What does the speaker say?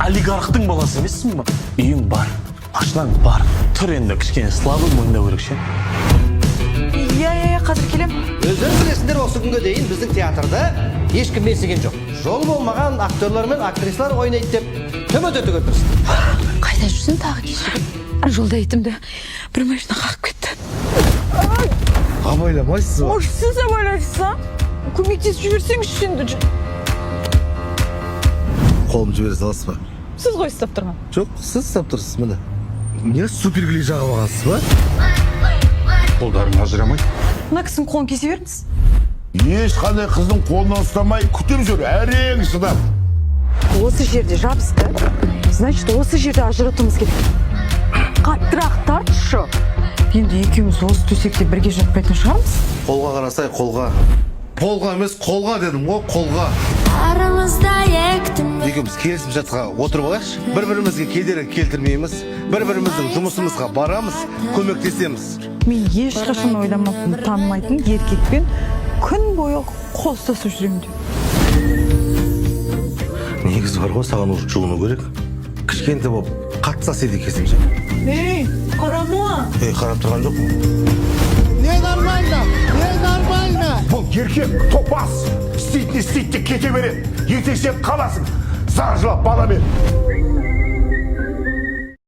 олигархтың баласы емессің ба? Үйің бар, машинаң бар. Тұр енді кішкене слабый мойындау керек ше. Иә, қазір келем. Өздеріңіз білесіңдер, осы күнге дейін біздің театрда ешкім менсіген жоқ. Жол болмаған актерлар мен актрисалар ойнайды деп төмендетуге тырысты. Қайда жүрсің тағы кешігіп? Жолда етімді бір машина қағып кетті. Абайламайсыз ба? Может, сіз абайлайсыз, а? Көмектесіп жіберсеңіз енді. Қолымды жібере саласыз ба? Сіз ғой ұстап тұрған. Жоқ, сіз ұстап тұрсыз міне. Не супергли жағып алғансыз ба? Қолдарың ажырамайды. Мына кісінің қолын кесе беріңіз. Ешқандай қыздың қолынан ұстамай күтіп жүр, әрең шыдап. Осы жерде жабысты. Значит, осы жерде ажыратуымыз керек. Қаттырақ тартшы. Енді екеуміз осы төсекте бірге жатпайтын шығармыз? Қолға қарасай, қолға. Қолға емес, қолға дедім ғой, қолға. Арамызда ектім. Екеуміз келісіп жатқа отырып алайықшы. Бір-бірімізге кедергі келтірмейміз. Бір-біріміздің жұмысымызға барамыз, көмектесеміз. Мен ешқашан ойламаппын танымайтын еркекпен күн бойы қол ұстасып жүремін деп. Негіз бар ғой, саған уже жуыну керек. Кішкенті болып қатсас еді екенсің же. Ей, қарама! Қарап тұрған жоқ му? Бұл еркек топас. Істейтін істейді де кете береді. Ертең сен қаласың. Зар жылап бала бер.